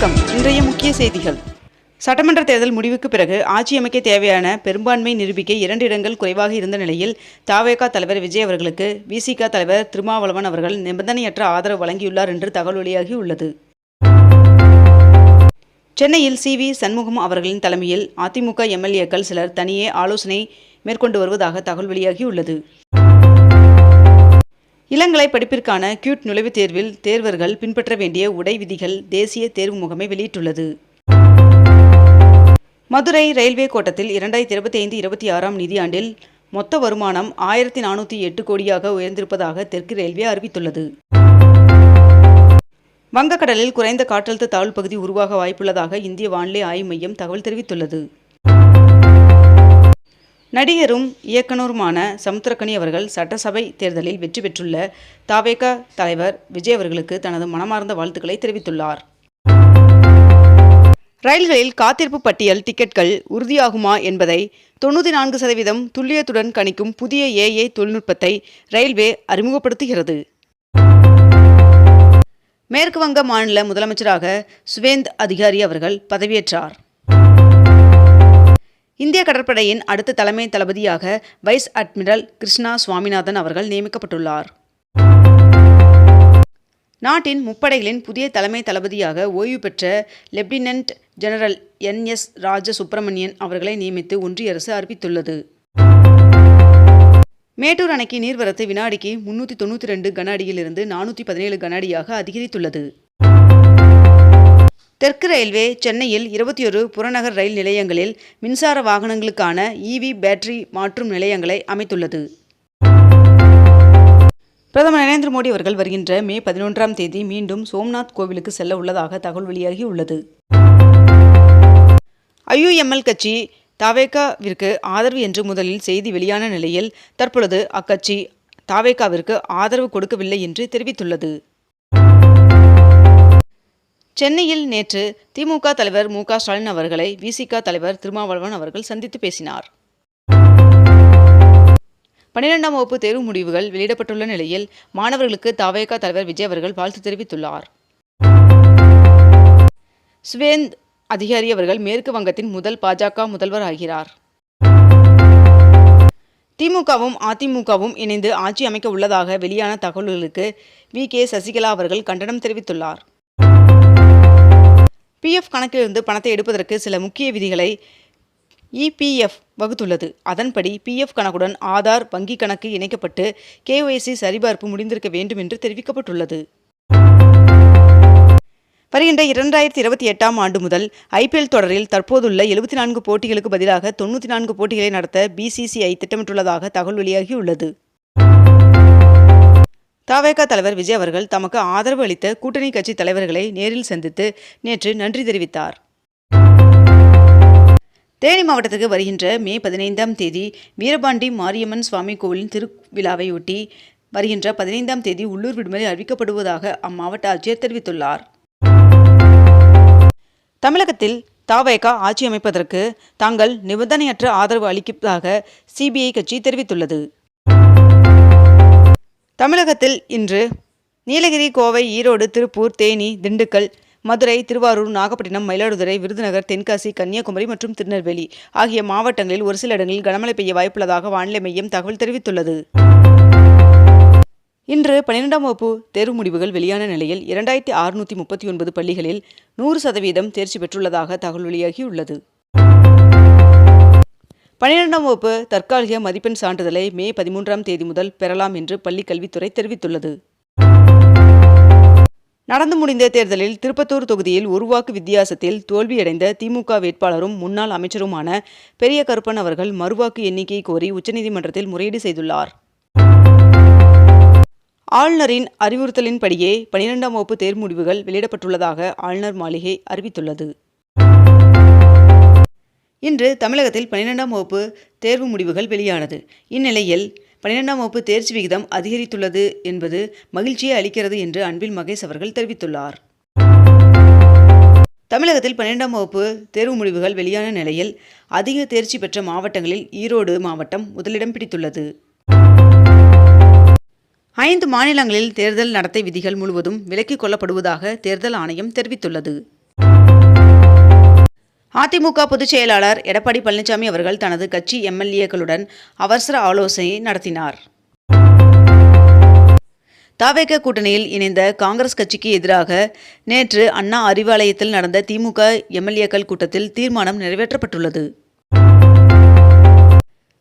வணக்கம். இன்றைய முக்கிய செய்திகள். சட்டமன்ற தேர்தல் முடிவுக்கு பிறகு ஆட்சி அமைக்க தேவையான பெரும்பான்மை நிரூபிக்க 2 இடங்கள் குறைவாக இருந்த நிலையில் தவேக தலைவர் விஜய் அவர்களுக்கு விசிக தலைவர் திருமாவளவன் அவர்கள் நிபந்தனையற்ற ஆதரவு வழங்கியுள்ளார் என்று தகவல் வெளியாகியுள்ளது. சென்னையில் சி.வி. சண்முகம் அவர்களின் தலைமையில் அதிமுக எம்எல்ஏக்கள் சிலர் தனியே ஆலோசனை மேற்கொண்டு வருவதாக தகவல் வெளியாகியுள்ளது. இளங்கலை படிப்பிற்கான கியூட் நுழைவுத் தேர்வில் தேர்வர்கள் பின்பற்ற வேண்டிய உடை விதிகள் தேசிய தேர்வு முகமை வெளியிட்டுள்ளது. மதுரை ரயில்வே கோட்டத்தில் 2025-26 நிதியாண்டில் மொத்த வருமானம் 1408 கோடியாக உயர்ந்திருப்பதாக தெற்கு ரயில்வே அறிவித்துள்ளது. வங்கக்கடலில் குறைந்த காற்றழுத்த தாழ்வு பகுதி உருவாக வாய்ப்புள்ளதாக இந்திய வானிலை ஆய்வு மையம் தகவல் தெரிவித்துள்ளது. நடிகரும் இயக்குனருமான சமுத்திரக்கனி அவர்கள் சட்டசபை தேர்தலில் வெற்றி பெற்றுள்ள தவேக தலைவர் விஜய் அவர்களுக்கு தனது மனமார்ந்த வாழ்த்துக்களை தெரிவித்துள்ளார். ரயில்களில் காத்திருப்பு பட்டியல் டிக்கெட்கள் உறுதியாகுமா என்பதை 94% துல்லியத்துடன் கணிக்கும் புதிய AI தொழில்நுட்பத்தை ரயில்வே அறிமுகப்படுத்துகிறது. மேற்கு வங்க மாநில முதலமைச்சராக சுவேந்த் அதிகாரி அவர்கள் பதவியேற்றார். இந்திய கடற்படையின் அடுத்த தலைமை தளபதியாக வைஸ் அட்மிரல் கிருஷ்ணா சுவாமிநாதன் அவர்கள் நியமிக்கப்பட்டுள்ளார். நாட்டின் முப்படைகளின் புதிய தலைமை தளபதியாக ஓய்வு பெற்ற லெப்டினன்ட் ஜெனரல் NS ராஜ சுப்பிரமணியன் அவர்களை நியமித்து ஒன்றிய அரசு அறிவித்துள்ளது. மேட்டூர் அணைக்கு நீர்வரத்து வினாடிக்கு 392 கன அடியிலிருந்து 417 கன அடியாக அதிகரித்துள்ளது. தெற்கு ரயில்வே சென்னையில் 21 புறநகர் ரயில் நிலையங்களில் மின்சார வாகனங்களுக்கான EV பேட்டரி மாற்றும் நிலையங்களை அமைத்துள்ளது. பிரதமர் நரேந்திர மோடி அவர்கள் வருகின்ற மே 11 மீண்டும் சோம்நாத் கோவிலுக்கு செல்ல உள்ளதாக தகவல் வெளியாகியுள்ளது. IUML கட்சி தவேகவிற்கு ஆதரவு என்று முதலில் செய்தி வெளியான நிலையில் தற்பொழுது அக்கட்சி தவேகவிற்கு ஆதரவு கொடுக்கவில்லை என்று தெரிவித்துள்ளது. சென்னையில் நேற்று திமுக தலைவர் மு.க. ஸ்டாலின் அவர்களை விசிக தலைவர் திருமாவளவன் அவர்கள் சந்தித்து பேசினார். 12ஆம் வகுப்பு தேர்வு முடிவுகள் வெளியிடப்பட்டுள்ள நிலையில் மாணவர்களுக்கு தவேக தலைவர் விஜய் அவர்கள் வாழ்த்து தெரிவித்துள்ளார். சுவேந்த் அதிகாரி அவர்கள் மேற்கு வங்கத்தின் முதல் பாஜக முதல்வர் ஆகிறார். திமுகவும் அதிமுகவும் இணைந்து ஆட்சி அமைக்க உள்ளதாக வெளியான தகவல்களுக்கு V.K. சசிகலா அவர்கள் கண்டனம் தெரிவித்துள்ளார். PF கணக்கிலிருந்து பணத்தை எடுப்பதற்கு சில முக்கிய விதிகளை EPF வகுத்துள்ளது. அதன்படி PF கணக்குடன் ஆதார் வங்கி கணக்கு இணைக்கப்பட்டு KYC சரிபார்ப்பு முடிந்திருக்க வேண்டும் என்று தெரிவிக்கப்பட்டுள்ளது. வருகின்ற 2028ஆம் ஆண்டு முதல் IPL தொடரில் தற்போதுள்ள 74 போட்டிகளுக்கு பதிலாக 94 போட்டிகளை நடத்த BCCI திட்டமிட்டுள்ளதாக தகவல் வெளியாகியுள்ளது. தவேக தலைவர் விஜய் அவர்கள் தமக்கு ஆதரவு அளித்த கூட்டணி கட்சி தலைவர்களை நேரில் சந்தித்து நேற்று நன்றி தெரிவித்தார். தேனி மாவட்டத்துக்கு வருகின்ற மே 15 வீரபாண்டி மாரியம்மன் சுவாமி கோவிலின் திருவிழாவையொட்டி வருகின்ற 15 உள்ளூர் விடுமுறை அறிவிக்கப்படுவதாக அம்மாவட்ட ஆட்சியர் தெரிவித்துள்ளார். தமிழகத்தில் தவேக ஆட்சி அமைப்பதற்கு தாங்கள் நிபந்தனையற்ற ஆதரவு அளிப்பதாக CBI கட்சி தெரிவித்துள்ளது. தமிழகத்தில் இன்று நீலகிரி, கோவை, ஈரோடு, திருப்பூர், தேனி, திண்டுக்கல், மதுரை, திருவாரூர், நாகப்பட்டினம், மயிலாடுதுறை, விருதுநகர், தென்காசி, கன்னியாகுமரி மற்றும் திருநெல்வேலி ஆகிய மாவட்டங்களில் ஒரு சில இடங்களில் கனமழை பெய்ய வாய்ப்புள்ளதாக வானிலை மையம் தகவல் தெரிவித்துள்ளது. இன்று 12ஆம் வகுப்பு தேர்வு முடிவுகள் வெளியான நிலையில் 2639 பள்ளிகளில் 100% தேர்ச்சி பெற்றுள்ளதாக தகவல் வெளியாகியுள்ளது. 12ஆம் வகுப்பு தற்காலிக மதிப்பெண் சான்றிதழை மே 13 முதல் பெறலாம் என்று பள்ளி கல்வித்துறை தெரிவித்துள்ளது. நடந்து முடிந்த தேர்தலில் திருப்பத்தூர் தொகுதியில் ஒரு வாக்கு வித்தியாசத்தில் தோல்வியடைந்த திமுக வேட்பாளரும் முன்னாள் அமைச்சருமான பெரிய கருப்பன் அவர்கள் மறுவாக்கு எண்ணிக்கை கோரி உச்சநீதிமன்றத்தில் முறையீடு செய்துள்ளார். ஆளுநரின் அறிவுறுத்தலின்படியே 12ஆம் வகுப்பு தேர்வு முடிவுகள் வெளியிடப்பட்டுள்ளதாக ஆளுநர் மாளிகை அறிவித்துள்ளது. இன்று தமிழகத்தில் 12ஆம் வகுப்பு தேர்வு முடிவுகள் வெளியானது. இந்நிலையில் 12ஆம் வகுப்பு தேர்ச்சி விகிதம் அதிகரித்துள்ளது என்பது மகிழ்ச்சியை அளிக்கிறது என்று அன்பில் மகேஷ் அவர்கள் தெரிவித்துள்ளார். தமிழகத்தில் 12ஆம் வகுப்பு தேர்வு முடிவுகள் வெளியான நிலையில் அதிக தேர்ச்சி பெற்ற மாவட்டங்களில் ஈரோடு மாவட்டம் முதலிடம் பிடித்துள்ளது. 5 மாநிலங்களில் தேர்தல் நடத்தை விதிகள் முழுவதும் விலக்கிக் கொள்ளப்படுவதாக தேர்தல் ஆணையம் தெரிவித்துள்ளது. அதிமுக பொதுச் செயலாளர் எடப்பாடி பழனிசாமி அவர்கள் தனது கட்சி எம்எல்ஏக்களுடன் அவசர ஆலோசனை நடத்தினார். தவேக கூட்டணியில் இணைந்த காங்கிரஸ் கட்சிக்கு எதிராக நேற்று அண்ணா அறிவாலயத்தில் நடந்த திமுக எம்எல்ஏக்கள் கூட்டத்தில் தீர்மானம் நிறைவேற்றப்பட்டுள்ளது.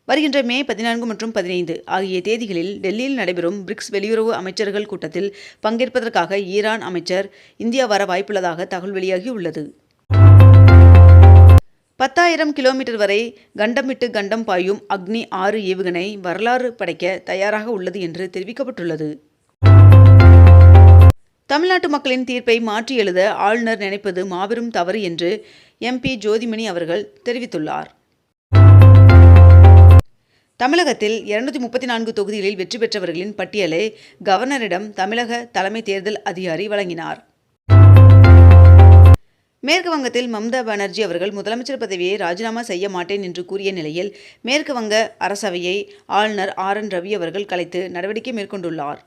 வருகின்ற மே 14 மற்றும் 15 ஆகிய தேதிகளில் டெல்லியில் நடைபெறும் பிரிக்ஸ் வெளியுறவு அமைச்சர்கள் கூட்டத்தில் பங்கேற்பதற்காக ஈரான் அமைச்சர் இந்தியா வர வாய்ப்புள்ளதாக தகவல் வெளியாகியுள்ளது. 10,000 கிலோமீட்டர் வரை கண்டம் விட்டு கண்டம் பாயும் அக்னி 6 ஏவுகணை வரலாறு படைக்க தயாராக உள்ளது என்று தெரிவிக்கப்பட்டுள்ளது. தமிழ்நாட்டு மக்களின் தீர்ப்பை மாற்றி எழுத ஆளுநர் நினைப்பது மாபெரும் தவறு என்று MP ஜோதிமணி அவர்கள் தெரிவித்துள்ளார். தமிழகத்தில் 234 தொகுதிகளில் வெற்றி பெற்றவர்களின் பட்டியலை கவர்னரிடம் தமிழக தலைமை தேர்தல் அதிகாரி வழங்கினார். மேற்கு வங்கத்தில் மம்தா பானர்ஜி அவர்கள் முதலமைச்சர் பதவியை ராஜினாமா செய்ய மாட்டேன் என்று கூறிய நிலையில் மேற்கு வங்க அரசவையை ஆளுநர் RN ரவி அவர்கள் கலைத்து நடவடிக்கை மேற்கொண்டுள்ளார்.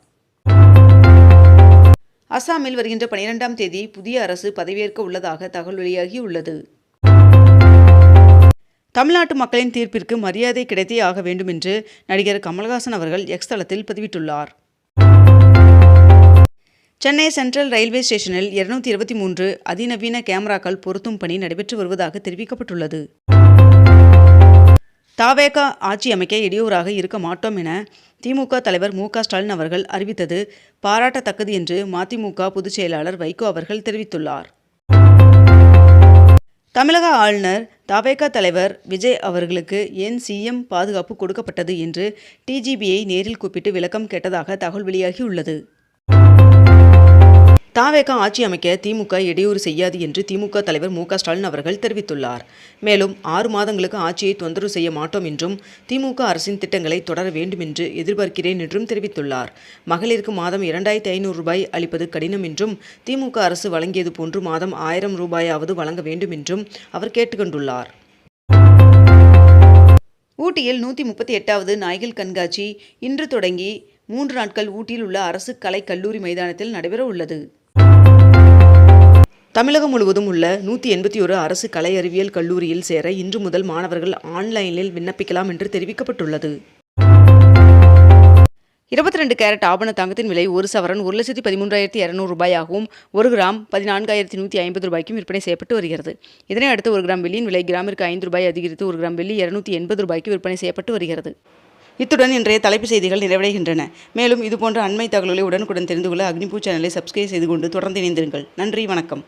அசாமில் வருகின்ற 12ஆம் தேதி புதிய அரசு பதவியேற்க உள்ளதாக தகவல் வெளியாகியுள்ளது. தமிழ்நாட்டு மக்களின் தீர்ப்பிற்கு மரியாதை கிடைத்தே ஆக வேண்டும் என்று நடிகர் கமல்ஹாசன் அவர்கள் எக்ஸ் தளத்தில் பதிவிட்டுள்ளார். சென்னை சென்ட்ரல் ரயில்வே ஸ்டேஷனில் 223 அதிநவீன கேமராக்கள் பொருத்தும் பணி நடைபெற்று வருவதாக தெரிவிக்கப்பட்டுள்ளது. தவேக ஆட்சி அமைக்க இடையூறாக இருக்க மாட்டோம் என திமுக தலைவர் மு க ஸ்டாலின் அவர்கள் அறிவித்தது பாராட்டத்தக்கது என்று மதிமுக பொதுச் செயலாளர் வைகோ அவர்கள் தெரிவித்துள்ளார். தமிழக ஆளுநர் தவேக தலைவர் விஜய் அவர்களுக்கு ஏன் CM பாதுகாப்பு கொடுக்கப்பட்டது என்று TGBயை நேரில் கூப்பிட்டு விளக்கம் கேட்டதாக தகவல் வெளியாகியுள்ளது. தவேக ஆட்சி அமைக்க திமுக இடையூறு செய்யாது என்று திமுக தலைவர் மு க ஸ்டாலின் அவர்கள் தெரிவித்துள்ளார். மேலும் 6 மாதங்களுக்கு ஆட்சியை தொந்தரவு செய்ய மாட்டோம் என்றும் திமுக அரசின் திட்டங்களை தொடர வேண்டும் என்று எதிர்பார்க்கிறேன் என்றும் தெரிவித்துள்ளார். மகளிருக்கு மாதம் 2,500 ரூபாய் அளிப்பது கடினம் என்றும் திமுக அரசு வழங்கியது போன்று மாதம் 1000 ரூபாயாவது வழங்க வேண்டும் என்றும் அவர் கேட்டுக்கொண்டுள்ளார். ஊட்டியில் 138வது நாய்கள் கண்காட்சி இன்று தொடங்கி 3 நாட்கள் ஊட்டியில் உள்ள அரசு கலை கல்லூரி மைதானத்தில் நடைபெற உள்ளது. தமிழகம் முழுவதும் உள்ள 181 அரசு கலை அறிவியல் கல்லூரியில் சேர இன்று முதல் மாணவர்கள் ஆன்லைனில் விண்ணப்பிக்கலாம் என்று தெரிவிக்கப்பட்டுள்ளது. 22 கேரட் ஆபண தங்கத்தின் விலை ஒரு சவரன் 1,13,200 ரூபாயாகவும் 1 கிராம் 14,150 ரூபாய்க்கும் விற்பனை செய்யப்பட்டு வருகிறது. இதனை அடுத்து 1 கிராம் வெள்ளியின் விலை கிராமிற்கு 5 ரூபாய் அதிகரித்து 1 கிராம் வெள்ளி 280 ரூபாய்க்கு விற்பனை செய்யப்பட்டு வருகிறது. இத்துடன் இன்றைய தலைப்புச் செய்திகள் நிறைவடைகின்றன. மேலும் இதுபோன்ற அண்மை தகவல்களை உடனுக்குடன் தெரிந்து கொள்ள அக்னிபூ சேனலை சப்ஸ்கிரைப் செய்து கொண்டு தொடர்ந்து இணைந்திருங்கள். நன்றி, வணக்கம்.